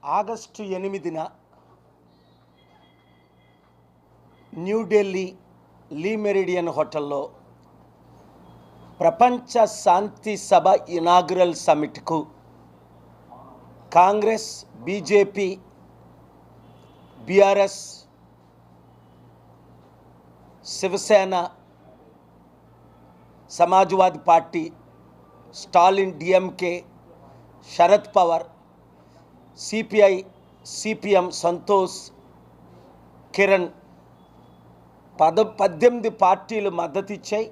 August 8న New Delhi Le Meridien హోటల్లో ప్రపంచ శాంతి సభ ఇనాగ్రల్ సమిట్కు Congress, BJP, BRS, Shiv Sena, Samajwadi party, Stalin DMK, Sharad Pawar, CPI, CPM, Santosh, Kiran 18 పార్టీలు మద్దతు ఇచ్చాయి.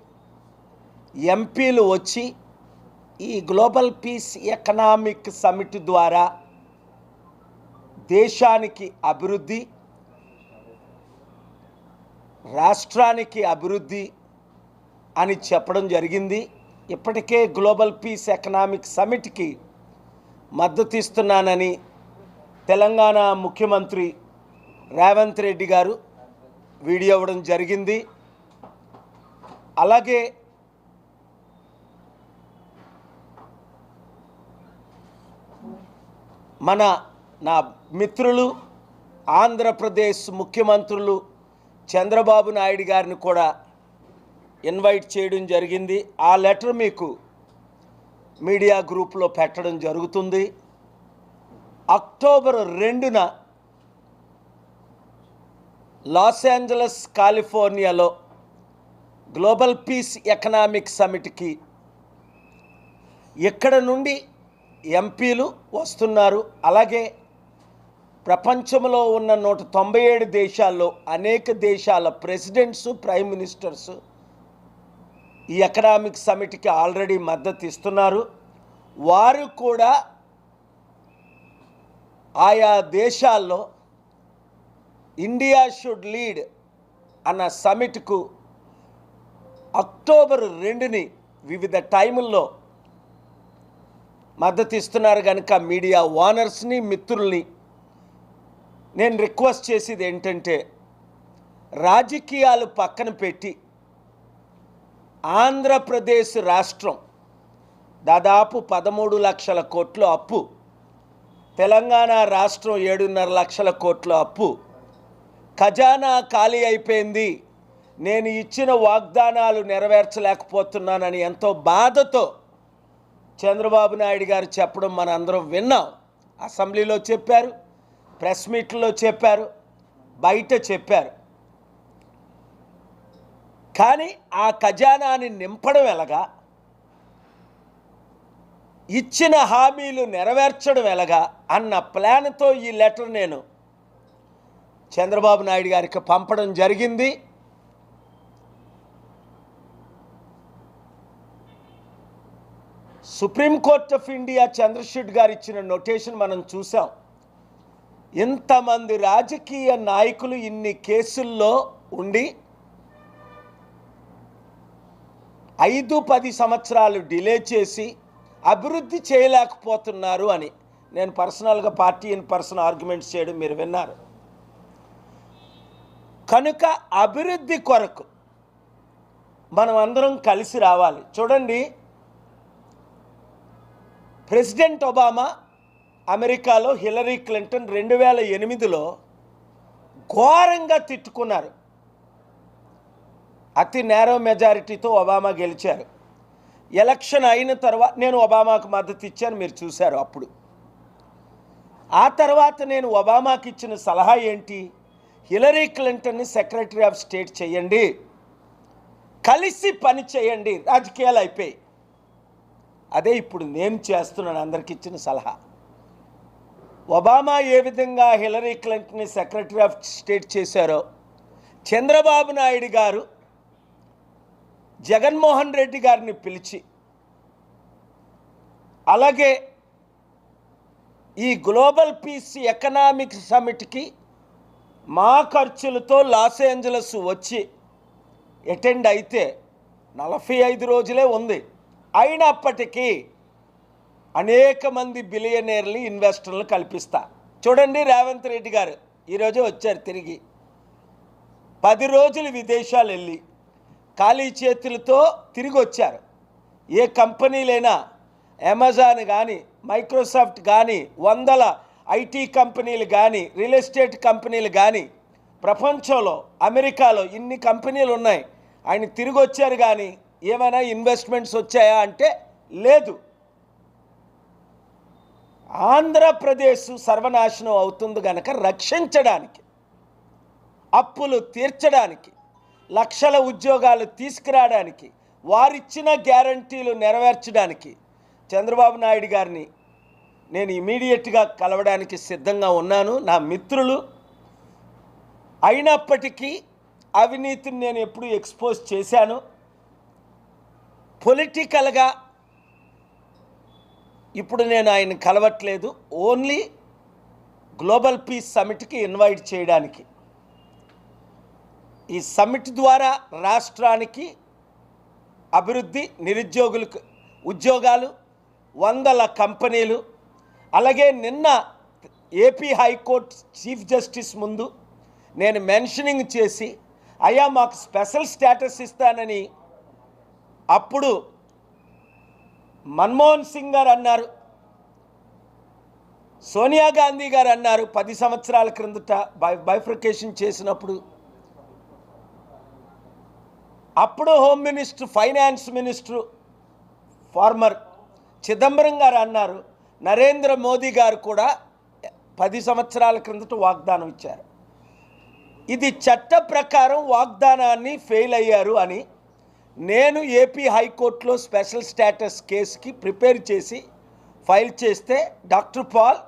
ఎంపీలు వచ్చి ఈ గ్లోబల్ పీస్ ఎకనామిక్ సమిట్ ద్వారా దేశానికి అభివృద్ధి, రాష్ట్రానికి అభివృద్ధి అని చెప్పడం జరిగింది. ఇప్పటికే గ్లోబల్ పీస్ ఎకనామిక్ సమిట్కి మద్దతు ఇస్తున్నానని తెలంగాణ ముఖ్యమంత్రి రేవంత్ రెడ్డి గారు వీడియో ఇవ్వడం జరిగింది. అలాగే నా మిత్రులు ఆంధ్రప్రదేశ్ ముఖ్యమంత్రులు చంద్రబాబు నాయుడు గారిని కూడా ఇన్వైట్ చేయడం జరిగింది. ఆ లెటర్ మీకు మీడియా గ్రూప్లో పెట్టడం జరుగుతుంది. అక్టోబర్ 2న లాస్ ఏంజలస్, కాలిఫోర్నియాలో గ్లోబల్ పీస్ ఎకనామిక్ సమిట్కి ఇక్కడ నుండి ఎంపీలు వస్తున్నారు. అలాగే ప్రపంచంలో ఉన్న 197 దేశాల్లో అనేక దేశాల ప్రెసిడెంట్స్, ప్రైమ్ మినిస్టర్స్ ఈ ఎకనామిక్ సమిట్కి ఆల్రెడీ మద్దతు ఇస్తున్నారు. వారు కూడా ఆయా దేశాల్లో ఇండియా షుడ్ లీడ్ అన్న సమిట్కు అక్టోబర్ 2ని వివిధ టైముల్లో మద్దతు ఇస్తున్నారు. కనుక మీడియా ఓనర్స్ని, మిత్రుల్ని నేను రిక్వెస్ట్ చేసేది ఏంటంటే, రాజకీయాలు పక్కన పెట్టి ఆంధ్రప్రదేశ్ రాష్ట్రం దాదాపు 13 లక్షల కోట్ల అప్పు, తెలంగాణ రాష్ట్రం 7.5 లక్షల కోట్ల అప్పు, ఖజానా ఖాళీ అయిపోయింది, నేను ఇచ్చిన వాగ్దానాలు నెరవేర్చలేకపోతున్నానని ఎంతో బాధతో చంద్రబాబు నాయుడు గారు చెప్పడం మన అందరం విన్నాం. అసెంబ్లీలో చెప్పారు, ప్రెస్ మీట్లో చెప్పారు, బయట చెప్పారు. కానీ ఆ ఖజానాని నింపడం ఎలాగా, ఇచ్చిన హామీలు నెరవేర్చడం ఎలాగా అన్న ప్లాన్తో ఈ లెటర్ నేను చంద్రబాబు నాయుడు గారికి పంపడం జరిగింది. సుప్రీంకోర్ట్ ఆఫ్ ఇండియా చంద్రశూడ్ గారు ఇచ్చిన నోటేషన్ మనం చూసాం. ఇంతమంది రాజకీయ నాయకులు ఇన్ని కేసుల్లో ఉండి 5-10 సంవత్సరాలు డిలే చేసి అభివృద్ధి చేయలేకపోతున్నారు అని నేను పర్సనల్గా పార్టీ ఇన్ పర్సన్ ఆర్గ్యుమెంట్స్ చేయడం మీరు విన్నారు. కనుక అభివృద్ధి కొరకు మనం అందరం కలిసి రావాలి. చూడండి, ప్రెసిడెంట్ ఒబామా అమెరికాలో హిల్లరీ క్లింటన్ 2008లో ఘోరంగా తిట్టుకున్నారు. అతి నేరో మెజారిటీతో ఒబామా గెలిచారు. ఎలక్షన్ అయిన తర్వాత నేను ఒబామాకు మద్దతు ఇచ్చాను, మీరు చూశారు. అప్పుడు ఆ తర్వాత నేను ఒబామాకి ఇచ్చిన సలహా ఏంటి, హిల్లరీ క్లింటన్ని సెక్రటరీ ఆఫ్ స్టేట్ చేయండి, కలిసి పని చేయండి, రాజకీయాలు అయిపోయి. అదే ఇప్పుడు నేను చేస్తున్నాను, అందరికి ఇచ్చిన సలహా. ఒబామా ఏ విధంగా హిల్లరీ క్లింటన్ని సెక్రటరీ ఆఫ్ స్టేట్ చేశారో, చంద్రబాబు నాయుడు గారు జగన్మోహన్ రెడ్డి గారిని పిలిచి, అలాగే ఈ గ్లోబల్ పీస్ ఎకనామిక్ సమిట్కి మా ఖర్చులతో లాస్ ఏంజలస్ వచ్చి అటెండ్ అయితే 45 రోజులే ఉంది. అయినప్పటికీ అనేక మంది బిలియనీర్లు, ఇన్వెస్టర్లు కల్పిస్తా. చూడండి, రేవంత్ రెడ్డి గారు ఈరోజు వచ్చారు తిరిగి. 10 రోజులు విదేశాలు వెళ్ళి ఖాళీ చేతులతో తిరిగి వచ్చారు. ఏ కంపెనీలైనా అమెజాన్ కానీ, మైక్రోసాఫ్ట్ కానీ, వందల ఐటీ కంపెనీలు కానీ రియల్ ఎస్టేట్ కంపెనీలు కానీ ప్రపంచంలో అమెరికాలో ఇన్ని కంపెనీలు ఉన్నాయి. ఆయన తిరిగి వచ్చారు కానీ ఏమైనా ఇన్వెస్ట్మెంట్స్ వచ్చాయా అంటే లేదు. ఆంధ్రప్రదేశ్ సర్వనాశనం అవుతుంది కనుక రక్షించడానికి, అప్పులు తీర్చడానికి, లక్షల ఉద్యోగాలు తీసుకురావడానికి, వారిచ్చిన గ్యారంటీలు నెరవేర్చడానికి చంద్రబాబు నాయుడు గారిని నేను ఇమీడియట్గా కలవడానికి సిద్ధంగా ఉన్నాను. నా మిత్రులు అయినప్పటికీ అవినీతిని నేను ఎప్పుడు ఎక్స్పోజ్ చేశాను. పొలిటికల్గా ఇప్పుడు నేను ఆయన కలవట్లేదు. ఓన్లీ గ్లోబల్ పీస్ సమిట్కి ఇన్వైట్ చేయడానికి. ఈ సమిట్ ద్వారా రాష్ట్రానికి అభివృద్ధి, నిరుద్యోగులకు ఉద్యోగాలు, 100 కంపెనీలు. అలాగే నిన్న ఏపీ హైకోర్టు చీఫ్ జస్టిస్ ముందు నేను మెన్షనింగ్ చేసి అయ్యా మాకు స్పెషల్ స్టేటస్ ఇస్తానని అప్పుడు మన్మోహన్ సింగ్ గారు అన్నారు, సోనియా గాంధీ గారు అన్నారు 10 సంవత్సరాల క్రిందట బైఫ్రికేషన్ చేసినప్పుడు. అప్పుడు home minister, finance minister former Chidambaram garu అన్నారు. నరేంద్ర మోదీ గారు కూడా 10 సంవత్సరాల క్రిందట వాగ్దానం ఇచ్చారు. ఇది చట్ట ప్రకారం వాగ్దానాన్ని ఫెయిల్ అయ్యారు అని నేను ఏపీ హైకోర్టులో స్పెషల్ స్టేటస్ కేసుకి ప్రిపేర్ చేసి ఫైల్ చేస్తే, doctor Paul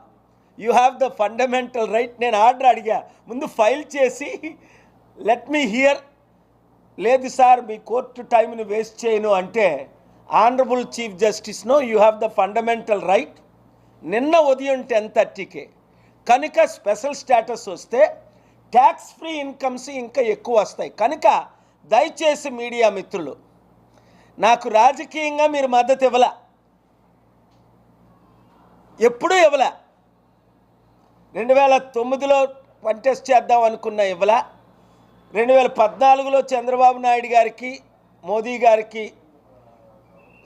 you have the fundamental right, నేను ఆర్డర్ అడిగా ముందు ఫైల్ చేసి లెట్ మీ హియర్. లేదు సార్ మీ కోర్టు టైంని వేస్ట్ చేయను అంటే, honourable chief justice no you have the fundamental right. నిన్న ఉదయం 10:30కే కనుక స్పెషల్ స్టేటస్ వస్తే ట్యాక్స్ ఫ్రీ ఇన్కమ్స్ ఇంకా ఎక్కువ వస్తాయి. కనుక దయచేసి మీడియా మిత్రులు, నాకు రాజకీయంగా మీరు మద్దతు ఇవ్వలే, ఎప్పుడూ ఇవ్వలే. 2009లో కంటెస్ట్ చేద్దాం అనుకున్న ఇవ్వలే. 2014లో చంద్రబాబు నాయుడు గారికి, మోదీ గారికి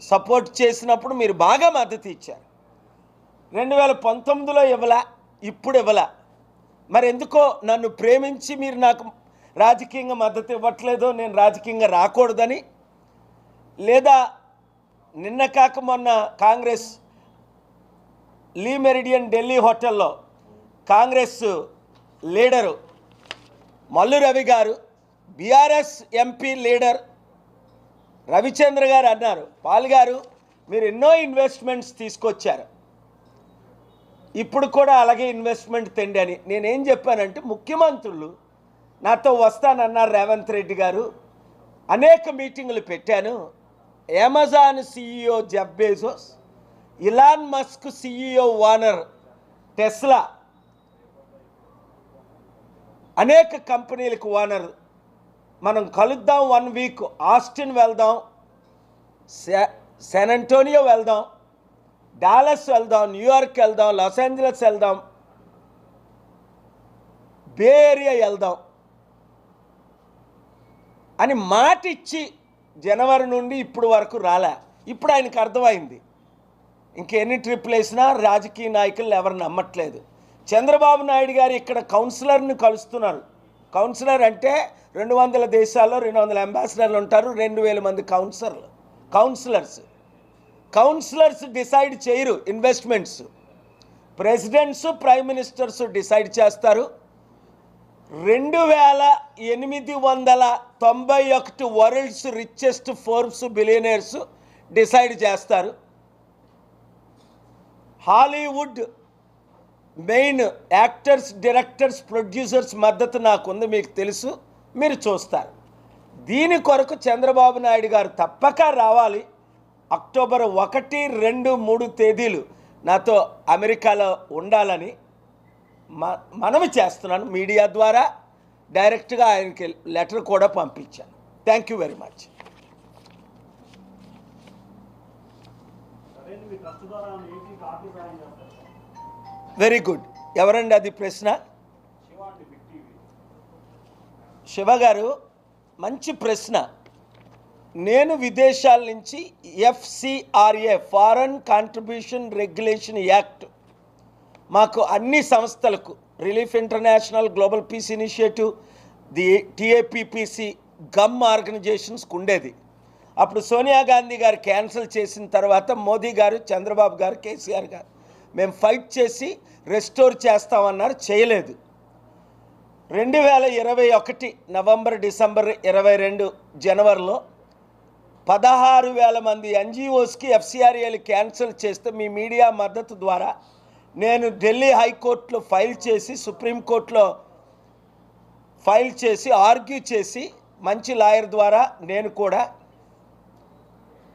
సపోర్ట్ చేసినప్పుడు మీరు బాగా మద్దతు ఇచ్చారు. 2019లో ఇవ్వలే, ఇప్పుడు ఇవ్వలే. మరి ఎందుకో నన్ను ప్రేమించి మీరు నాకు రాజకీయంగా మద్దతు ఇవ్వట్లేదో, నేను రాజకీయంగా రాకూడదని, లేదా నిన్న కాక మొన్న కాంగ్రెస్ లీ మెరిడియన్ ఢిల్లీ హోటల్లో కాంగ్రెస్ లీడరు మల్లు రవి గారు, బీఆర్ఎస్ ఎంపీ లీడర్ రవిచంద్ర గారు అన్నారు, పాల్ గారు మీరు ఎన్నో ఇన్వెస్ట్మెంట్స్ తీసుకొచ్చారు, ఇప్పుడు కూడా అలాగే ఇన్వెస్ట్మెంట్ తెండి అని. నేనేం చెప్పానంటే, ముఖ్యమంత్రులు నాతో వస్తానన్నారు రేవంత్ రెడ్డి గారు, అనేక మీటింగులు పెట్టాను. Amazon CEO Jeff Bezos, Elon Musk CEO Warner, Tesla, అనేక కంపెనీలకు ఓనర్. మనం కలుద్దాం 1 వీక్, ఆస్టిన్ వెళ్దాం, శాన్ అంటోనియో వెళ్దాం, డాలస్ వెళ్దాం, న్యూయార్క్ వెళ్దాం, లాస్ ఏంజలస్ వెళ్దాం, బే ఏరియా వెళ్దాం అని మాట ఇచ్చి జనవరి నుండి ఇప్పుడు వరకు రాలే. ఇప్పుడు ఆయనకు అర్థమైంది ఇంకెన్ని ట్రిప్లు వేసినా రాజకీయ నాయకులు ఎవరు నమ్మట్లేదు. చంద్రబాబు నాయుడు గారు ఇక్కడ కౌన్సిలర్ని కలుస్తున్నారు. కౌన్సిలర్ అంటే 200 దేశాల్లో 200 అంబాసిడర్లు ఉంటారు, 2000 మంది కౌన్సిలర్స్ డిసైడ్ చేయరు investments. Presidents, prime ministers decide చేస్తారు. 2891 worlds richest Forbes billionaires decide చేస్తారు. Hollywood main actors, directors, producers మద్దతు నాకుంది, మీకు తెలుసు, మీరు చూస్తారు. దీని కొరకు చంద్రబాబు నాయుడు గారు తప్పక రావాలి. అక్టోబర్ 1, 2, 3 తేదీలు నాతో అమెరికాలో ఉండాలని మనవి చేస్తున్నాను. మీడియా ద్వారా డైరెక్ట్గా ఆయనకి లెటర్ కూడా పంపించాను. Thank you very much. Very good. ఎవరండి అది ప్రశ్న? శివ గారు, మంచి ప్రశ్న. నేను విదేశాల నుంచి FCRA foreign contribution regulation act మాకు అన్ని సంస్థలకు relief international, global peace initiative, the TAPPC, గమ్ ఆర్గనైజేషన్స్కి ఉండేది. అప్పుడు సోనియా గాంధీ గారు క్యాన్సిల్ చేసిన తర్వాత మోదీ గారు, చంద్రబాబు గారు, కేసీఆర్ గారు మేము ఫైట్ చేసి రెస్టోర్ చేస్తామన్నారు, చేయలేదు. 2021 నవంబర్, డిసెంబర్ 22 జనవరిలో 16,000 మంది ఎన్జిఓస్కి ఎఫ్సిఆర్ఏలు క్యాన్సిల్ చేస్తే మీ మీడియా మద్దతు ద్వారా నేను ఢిల్లీ హైకోర్టులో ఫైల్ చేసి, సుప్రీంకోర్టులో ఫైల్ చేసి, ఆర్గ్యూ చేసి, మంచి లాయర్ ద్వారా నేను కూడా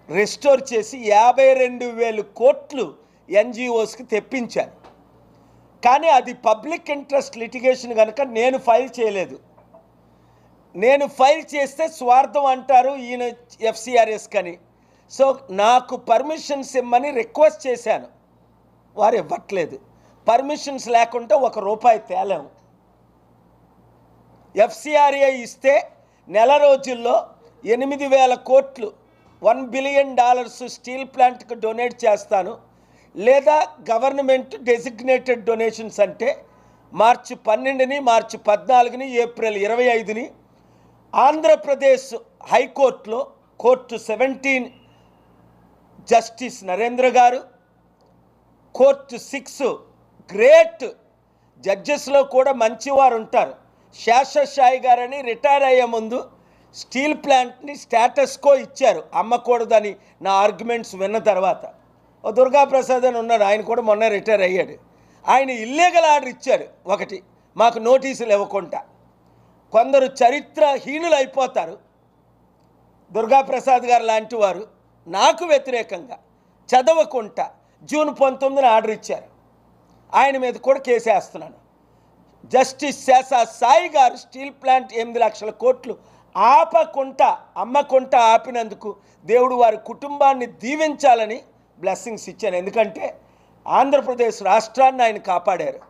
రెస్టోర్ చేసి 52,000 కోట్లు ఎన్జిఓస్కి తెప్పించాను. కానీ అది పబ్లిక్ ఇంట్రెస్ట్ లిటిగేషన్ కనుక నేను ఫైల్ చేయలేదు. నేను ఫైల్ చేస్తే స్వార్థం అంటారు ఈయన ఎఫ్సిఆర్ఎస్ కని. సో నాకు పర్మిషన్స్ ఇమ్మని రిక్వెస్ట్ చేశాను, వారు ఇవ్వట్లేదు. పర్మిషన్స్ లేకుంటే ₹1 తేలేము. ఎఫ్సిఆర్ఏ ఇస్తే నెల రోజుల్లో 8,000 కోట్లు, $1 బిలియన్ స్టీల్ ప్లాంట్కి డొనేట్ చేస్తాను. లేదా గవర్నమెంట్ డెసిగ్నేటెడ్ డొనేషన్స్ అంటే మార్చి 12ని, మార్చి 14ని, ఏప్రిల్ 25ని ఆంధ్రప్రదేశ్ హైకోర్టులో కోర్టు 17 జస్టిస్ నరేంద్ర గారు, కోర్టు 6 గ్రేట్ జడ్జెస్లో కూడా మంచివారు ఉంటారు. శేషసాయి గారని రిటైర్ అయ్యే ముందు స్టీల్ ప్లాంట్ని స్టేటస్ కో ఇచ్చారు, అమ్మకూడదని నా ఆర్గ్యుమెంట్స్ విన్న తర్వాత. దుర్గాప్రసాద్ అని ఉన్నారు, ఆయన కూడా మొన్న రిటైర్ అయ్యాడు. ఆయన ఇల్లీగల్ ఆర్డర్ ఇచ్చాడు ఒకటి, మాకు నోటీసులు ఇవ్వకుండా. కొందరు చరిత్రహీనులు అయిపోతారు. దుర్గాప్రసాద్ గారు లాంటి వారు నాకు వ్యతిరేకంగా చదవకుండా జూన్ 19న ఆర్డర్ ఇచ్చారు. ఆయన మీద కూడా కేసు వేస్తున్నాను. జస్టిస్ శేషసాయి గారు స్టీల్ ప్లాంట్ 8 లక్షల కోట్లు అమ్మకుంటా ఆపినందుకు దేవుడు వారి కుటుంబాన్ని దీవించాలని బ్లెస్సింగ్స్ ఇచ్చాను. ఎందుకంటే ఆంధ్రప్రదేశ్ రాష్ట్రాన్ని ఆయన కాపాడారు.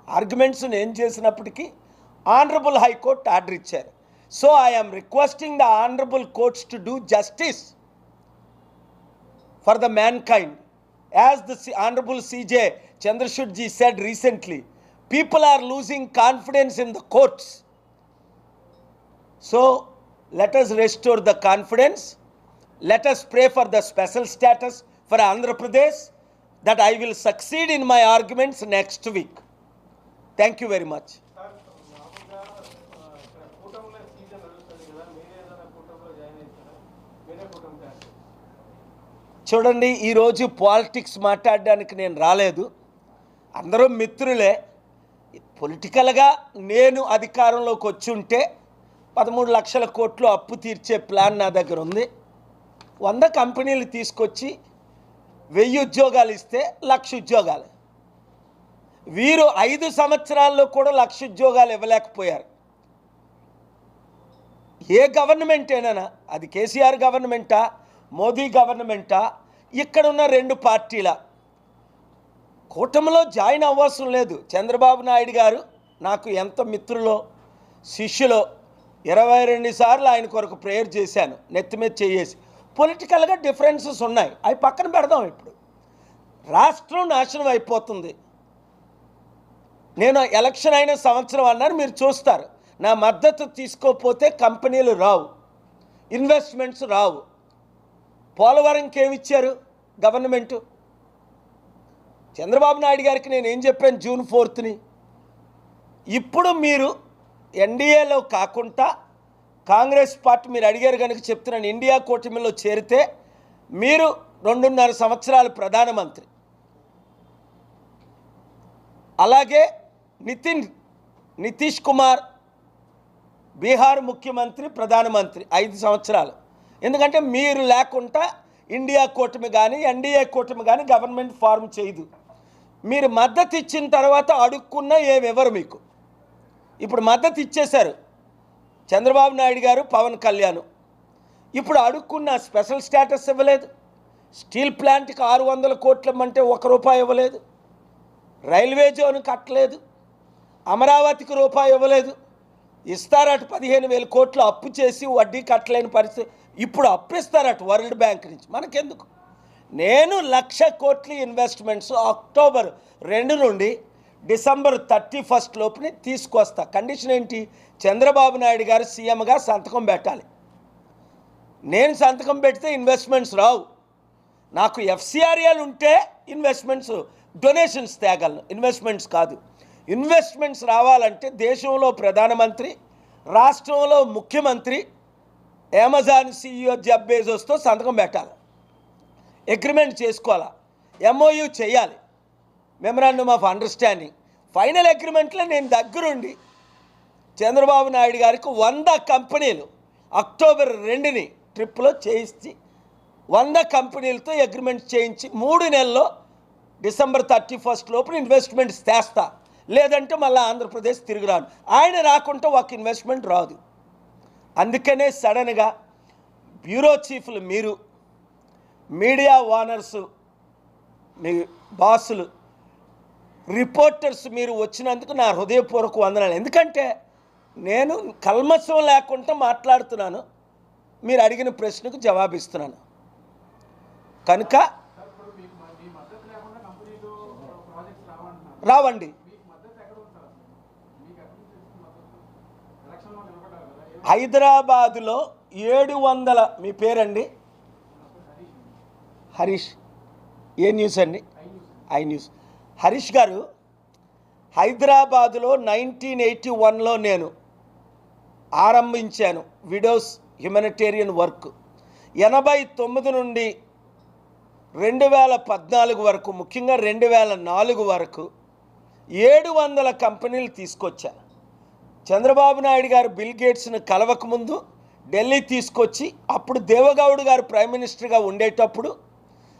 ఆర్గ్యుమెంట్స్ నేను చేసినప్పటికీ ఆనరబుల్ హైకోర్టు ఆర్డర్ ఇచ్చారు. So I am requesting the honourable courts to do justice for the mankind. As the Honorable CJ Chandrashud ji said recently, people are losing confidence in the courts. So let us restore the confidence. Let us pray for the special status for Andhra Pradesh, that I will succeed in my arguments next week. Thank you very much. చూడండి, ఈరోజు politics మాట్లాడడానికి నేను రాలేదు. అందరూ మిత్రులే. పొలిటికల్గా నేను అధికారంలోకి వచ్చి ఉంటే 13 లక్షల కోట్లు అప్పు తీర్చే ప్లాన్ నా దగ్గర ఉంది. 100 కంపెనీలు తీసుకొచ్చి 1000 ఉద్యోగాలు ఇస్తే 1,00,000 ఉద్యోగాలు. వీరు 5 సంవత్సరాల్లో కూడా 1,00,000 ఉద్యోగాలు ఇవ్వలేకపోయారు. ఏ గవర్నమెంట్ అయినా, అది కేసీఆర్ గవర్నమెంటా, మోదీ గవర్నమెంటా, ఇక్కడున్న 2 పార్టీల కూటమిలో జాయిన్ అవ్వాల్సిన లేదు. చంద్రబాబు నాయుడు గారు నాకు ఎంత మిత్రులో, శిష్యులో, 22 సార్లు ఆయన కొరకు ప్రేయర్ చేశాను, నెత్తి మీద చేసి. పొలిటికల్గా డిఫరెన్సెస్ ఉన్నాయి, అవి పక్కన పెడదాం. ఇప్పుడు రాష్ట్రం నాశనం అయిపోతుంది. నేను ఎలక్షన్ అయిన సంవత్సరం అన్నారు, మీరు చూస్తారు. నా మద్దతు తీసుకోకపోతే కంపెనీలు రావు, ఇన్వెస్ట్మెంట్స్ రావు. పోలవరంకి ఏమిచ్చారు గవర్నమెంటు? చంద్రబాబు నాయుడు గారికి నేను ఏం చెప్పాను జూన్ 4ని? ఇప్పుడు మీరు ఎన్డీఏలో కాకుండా కాంగ్రెస్ పార్టీ, మీరు అడిగారు కనుక చెప్తున్నాను, ఇండియా కూటమిలో చేరితే మీరు 2.5 సంవత్సరాలు ప్రధానమంత్రి. అలాగే నితీష్ కుమార్ బీహార్ ముఖ్యమంత్రి, ప్రధానమంత్రి 5 సంవత్సరాలు. ఎందుకంటే మీరు లేకుండా ఇండియా కూటమి కానీ ఎన్డీఏ కూటమి కానీ గవర్నమెంట్ ఫార్మ్ చేయదు. మీరు మద్దతు ఇచ్చిన తర్వాత అడుక్కున్నా ఏమివ్వరు మీకు. ఇప్పుడు మద్దతు ఇచ్చేశారు చంద్రబాబు నాయుడు గారు, పవన్ కళ్యాణ్. ఇప్పుడు అడుక్కున్న స్పెషల్ స్టేటస్ ఇవ్వలేదు. స్టీల్ ప్లాంట్కి 600 కోట్లు ఇవ్వమంటే ₹1 ఇవ్వలేదు. రైల్వే జోన్ కట్టలేదు. అమరావతికి ₹1 ఇవ్వలేదు. ఇస్తారట 15,000 కోట్లు అప్పు చేసి వడ్డీ కట్టలేని పరిస్థితి. ఇప్పుడు అప్పిస్తారట వరల్డ్ బ్యాంక్ నుంచి. మనకెందుకు? నేను 1,00,000 కోట్ల ఇన్వెస్ట్మెంట్స్ అక్టోబర్ 2 నుండి డిసెంబర్ 31 లోపుని తీసుకొస్తా. కండిషన్ ఏంటి? చంద్రబాబు నాయుడు గారు సీఎంగా సంతకం పెట్టాలి. నేను సంతకం పెడితే ఇన్వెస్ట్మెంట్స్ రావు. నాకు ఎఫ్సిఆర్ఏలు ఉంటే ఇన్వెస్ట్మెంట్స్, డొనేషన్స్ తేగలను, ఇన్వెస్ట్మెంట్స్ కాదు. ఇన్వెస్ట్మెంట్స్ రావాలంటే దేశంలో ప్రధానమంత్రి, రాష్ట్రంలో ముఖ్యమంత్రి, అమెజాన్ CEO జెఫ్ బెజోస్తో సంతకం పెట్టాలి, అగ్రిమెంట్ చేసుకోవాలా, MOU చేయాలి, మెమరాండమ్ ఆఫ్ అండర్స్టాండింగ్. ఫైనల్ అగ్రిమెంట్లో నేను దగ్గరుండి చంద్రబాబు నాయుడు గారికి 100 కంపెనీలు అక్టోబర్ 2ని ట్రిప్లో చేయించి 100 కంపెనీలతో అగ్రిమెంట్ చేయించి 3 నెలల్లో డిసెంబర్ 31 లోపు ఇన్వెస్ట్మెంట్స్ తెస్తా. లేదంటే మళ్ళీ ఆంధ్రప్రదేశ్ తిరిగి రాను. ఆయన రాకుంటే ఒక ఇన్వెస్ట్మెంట్ రాదు. అందుకనే సడన్గా బ్యూరో చీఫ్లు, మీరు మీడియా ఓనర్సు, మీ బాసులు, రిపోర్టర్స్ మీరు వచ్చినందుకు నా హృదయపూర్వక వందనాలు. ఎందుకంటే నేను కల్మషం లేకుండా మాట్లాడుతున్నాను, మీరు అడిగిన ప్రశ్నకు జవాబిస్తున్నాను. కనుక రావండి. హైదరాబాదులో 700, మీ పేరండి? హరీష్. ఏ న్యూస్ అండి? I news. హరీష్ గారు, హైదరాబాదులో 1981లో నేను ఆరంభించాను విడోస్ హ్యుమానిటేరియన్ వర్క్. 89 నుండి 2014 వరకు, ముఖ్యంగా 2004 వరకు 700 కంపెనీలు తీసుకొచ్చాను. చంద్రబాబు నాయుడు గారు బిల్ గేట్స్ను కలవకముందు ఢిల్లీ తీసుకొచ్చి, అప్పుడు దేవగౌడ్ గారు ప్రైమ్ మినిస్టర్గా ఉండేటప్పుడు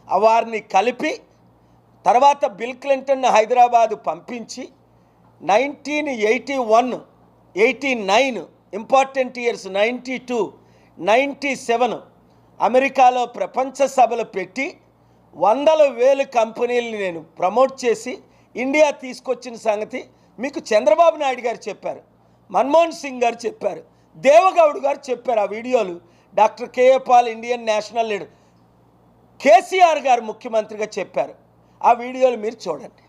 వారిని కలిపి, తర్వాత బిల్ క్లింటన్ హైదరాబాదు పంపించి 1981, 89 ఇంపార్టెంట్ ఇయర్స్, 92, 97 అమెరికాలో ప్రపంచ సభలు పెట్టి 100,000 కంపెనీలను నేను ప్రమోట్ చేసి ఇండియా తీసుకొచ్చిన సంగతి మీకు చంద్రబాబు నాయుడు గారు చెప్పారు, మన్మోహన్ సింగ్ గారు చెప్పారు, దేవగౌడ్ గారు చెప్పారు. ఆ వీడియోలు doctor KA Paul Indian national leader, KCR గారు ముఖ్యమంత్రిగా చెప్పారు. ఆ వీడియోలు మీరు చూడండి.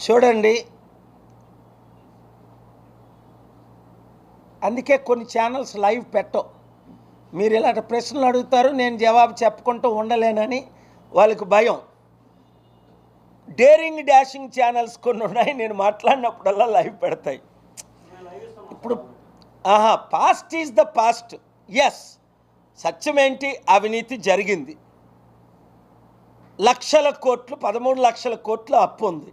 చూడండి, అందుకే కొన్ని ఛానల్స్ లైవ్ పెట్టవు. మీరు ఇలాంటి ప్రశ్నలు అడుగుతారు, నేను జవాబు చెప్పుకుంటూ ఉండలేనని వాళ్ళకి భయం. డేరింగ్ డాషింగ్ ఛానల్స్ కొన్ని ఉన్నాయి, నేను మాట్లాడినప్పుడల్లా లైవ్ పెడతాయి. ఇప్పుడు past is the past. Yes, Satyam ఏంటి? అవినీతి జరిగింది. లక్షల కోట్లు, 13 లక్షల కోట్లు అప్పు ఉంది,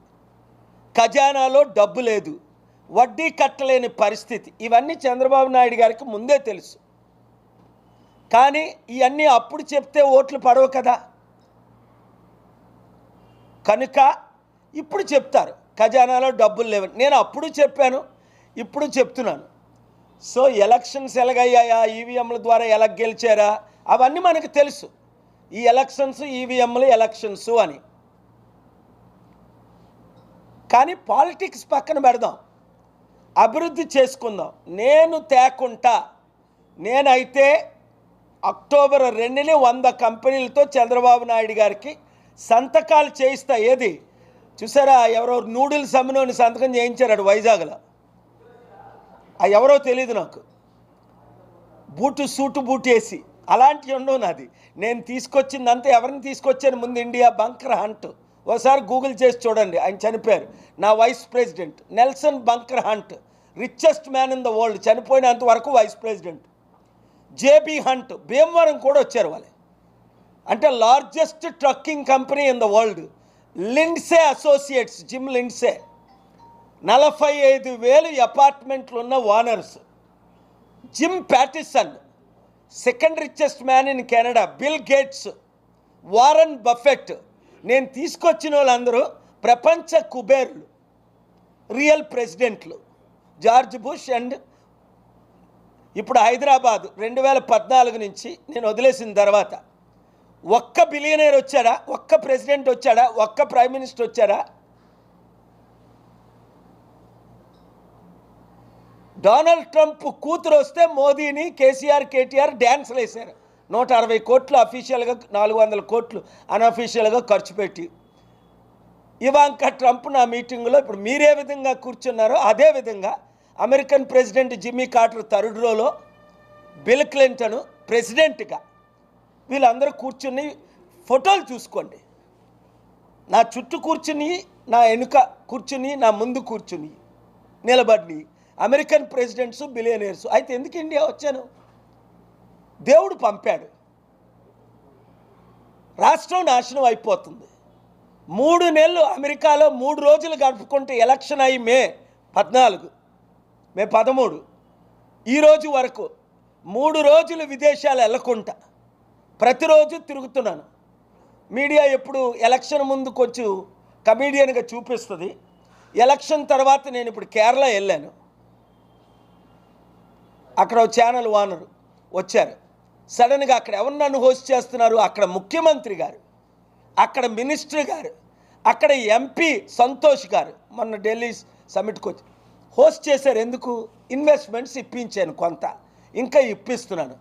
ఖజానాలో డబ్బు లేదు, వడ్డీ కట్టలేని పరిస్థితి. ఇవన్నీ చంద్రబాబు నాయుడు గారికి ముందే తెలుసు. కానీ ఇవన్నీ అప్పుడు చెప్తే ఓట్లు పడవు కదా, కనుక ఇప్పుడు చెప్తారు ఖజానాలో డబ్బులు లేవని. నేను అప్పుడు చెప్పాను, ఇప్పుడు చెప్తున్నాను. సో ఎలక్షన్స్ ఎలాగయ్యాయా, ఈవీఎంల ద్వారా ఎలా గెలిచారా, అవన్నీ మనకు తెలుసు. ఈ ఎలక్షన్స్, ఈవీఎంలు ఎలక్షన్స్ అని. కానీ పాలిటిక్స్ పక్కన పెడదాం, అభివృద్ధి చేసుకుందాం. నేను తేకుంటా, నేనైతే అక్టోబర్ 2ని 100 కంపెనీలతో చంద్రబాబు నాయుడు గారికి సంతకాలు చేయిస్తా. ఏది చూసారా? ఎవరో నూడిల్స్ అమ్మినోని సంతకం చేయించారు వైజాగ్లో. ఎవరో తెలియదు నాకు, సూటు బూట్ వేసి. అలాంటివి ఉండవు నాది. నేను తీసుకొచ్చిందంతా ఎవరిని తీసుకొచ్చాను? ముందు ఇండియా బంకర్ హంట్, ఒకసారి గూగుల్ చేసి చూడండి, ఆయన చనిపోయారు. నా vice president Nelson Bunker Hunt, richest man in the world, చనిపోయినంత వరకు vice president. JB Hunt, Bhimavaram కూడా వచ్చారు వాళ్ళే. అంటే largest trucking company in the world. Lindsay Associates, Jim Lindsay, 45,000 అపార్ట్మెంట్లు ఉన్న owners. Jim Pattison, second richest man in Canada. Bill Gates, Warren Buffett. నేను తీసుకొచ్చిన వాళ్ళందరూ ప్రపంచ కుబేర్లు, రియల్ ప్రెసిడెంట్లు. జార్జ్ బుష్ అండ్ ఇప్పుడు హైదరాబాద్ 2014 నుంచి నేను వదిలేసిన తర్వాత ఒక్క బిలియనర్ వచ్చాడా? ఒక్క ప్రెసిడెంట్ వచ్చాడా? ఒక్క ప్రైమ్ మినిస్టర్ వచ్చాడా? డొనాల్డ్ ట్రంప్ కూతురు వస్తే మోదీని కేసీఆర్ కేటీఆర్ డ్యాన్స్లు వేశారు. 160 కోట్లు అఫీషియల్గా, 400 కోట్లు అన్అఫీషియల్గా ఖర్చు పెట్టి. ఇవాంకా ట్రంప్ నా మీటింగ్లో ఇప్పుడు మీరే విధంగా కూర్చున్నారో అదే విధంగా American president Jimmy Carter third రోలో, బిల్ క్లింటన్ ప్రెసిడెంట్గా వీళ్ళందరూ కూర్చుని ఫోటోలు చూసుకోండి. నా చుట్టూ కూర్చుని, నా వెనుక కూర్చుని, నా ముందు కూర్చుని నిలబడి అమెరికన్ ప్రెసిడెంట్స్, బిలియనీర్స్. అయితే ఎందుకు ఇండియా వచ్చాను? దేవుడు పంపాడు. రాష్ట్రం నాశనం అయిపోతుంది. 3 నెలలు అమెరికాలో 3 రోజులు గడుపుకుంటే ఎలక్షన్ అయ్యి మే 14, మే 13 ఈరోజు వరకు 3 రోజులు విదేశాలు వెళ్ళకుండా ప్రతిరోజు తిరుగుతున్నాను. మీడియా ఎప్పుడు ఎలక్షన్ ముందు కొంచెం కమీడియన్గా చూపిస్తుంది. ఎలక్షన్ తర్వాత నేను ఇప్పుడు కేరళ వెళ్ళాను. అక్కడ ఛానల్ ఓనరు వచ్చారు. సడన్గా అక్కడ ఎవరు నన్ను హోస్ట్ చేస్తున్నారు? అక్కడ ముఖ్యమంత్రి గారు, అక్కడ మినిస్టర్ గారు, అక్కడ ఎంపీ సంతోష్ గారు మొన్న ఢిల్లీ సమ్మిట్కి వచ్చి హోస్ట్ చేశారు. ఎందుకు? ఇన్వెస్ట్మెంట్స్ ఇప్పించాను, కొంత ఇంకా ఇప్పిస్తున్నాను.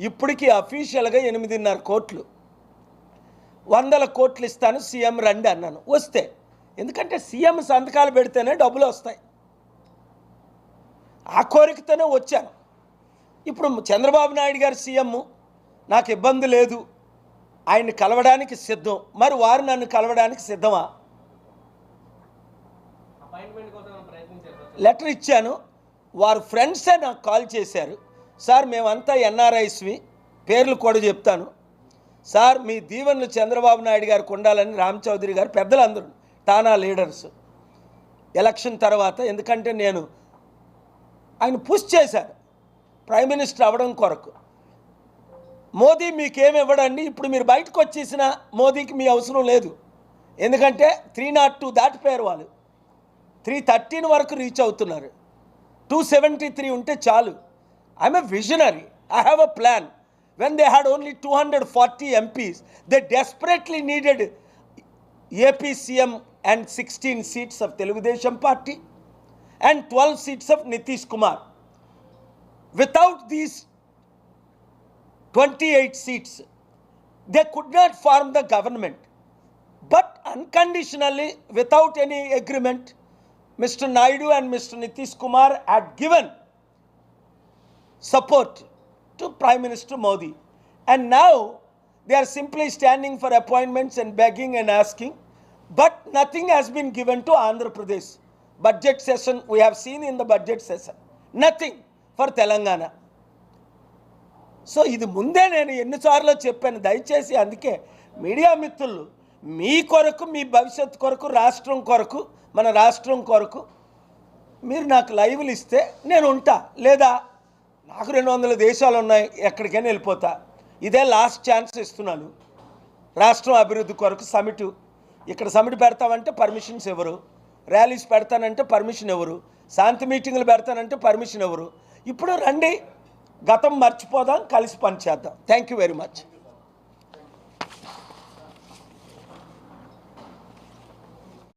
ఇప్పటికీ అఫీషియల్గా 8.5 కోట్లు, 100 కోట్లు ఇస్తాను, సీఎం రండి అన్నాను. వస్తే, ఎందుకంటే సీఎం సంతకాలు పెడితేనే డబ్బులు వస్తాయి. ఆ కోరికతోనే వచ్చాను. ఇప్పుడు చంద్రబాబు నాయుడు గారు సీఎం, నాకు ఇబ్బంది లేదు, ఆయన్ని కలవడానికి సిద్ధం. మరి వారు నన్ను కలవడానికి సిద్ధమా? లెటర్ ఇచ్చాను. వారు ఫ్రెండ్సే నాకు కాల్ చేశారు. సార్ మేమంతా ఎన్ఆర్ఐస్వి, పేర్లు కూడా చెప్తాను సార్, మీ దీవెనలు చంద్రబాబు నాయుడు గారికి ఉండాలని రామ్ చౌదరి గారు, పెద్దలందరూ తానా లీడర్స్ ఎలక్షన్ తర్వాత, ఎందుకంటే నేను ఆయన పుష్ చేశాను ప్రైమ్ మినిస్టర్ అవ్వడం కొరకు. మోదీ మీకేమి ఇవ్వడండి, ఇప్పుడు మీరు బయటకు వచ్చేసిన మోదీకి మీ అవసరం లేదు. ఎందుకంటే 302 దాటిపోయారు వాళ్ళు, 313 వరకు రీచ్ అవుతున్నారు. 273 ఉంటే చాలు. I'm a visionary, I have a plan. When they had only 240 MPs, they desperately needed AP CM and 16 seats of Telugu Desam Party and 12 seats of Nitish Kumar. Without these 28 seats, they could not form the government. But unconditionally, without any agreement, Mr. Naidu and Mr. Nitish Kumar had given support to Prime Minister Modi, and now they are simply standing for appointments and begging and asking, but nothing has been given to Andhra Pradesh. Budget session, we have seen in the budget session, nothing for Telangana. So ఇది ముందే నేను ఎన్నిసార్లు చెప్పాను. దయచేసి అందుకే media మిత్రులు, మీ కొరకు, మీ భవిష్యత్తు కొరకు, రాష్ట్రం కొరకు, మన రాష్ట్రం కొరకు మీరు నాకు లైవ్లు ఇస్తే నేను ఉంటా. లేదా నాకు 200 దేశాలు ఉన్నాయి, ఎక్కడికైనా వెళ్ళిపోతా. ఇదే లాస్ట్ ఛాన్స్ ఇస్తున్నాను. రాష్ట్రం అభివృద్ధి కొరకు సమిట్, ఇక్కడ సమిట్ పెడతామంటే పర్మిషన్స్ ఎవరు, ర్యాలీస్ పెడతానంటే పర్మిషన్ ఎవరు, శాంతి మీటింగులు పెడతానంటే పర్మిషన్ ఎవరు. ఇప్పుడు రండి, గతం మర్చిపోదాం, కలిసి పనిచేద్దాం. Thank you very much.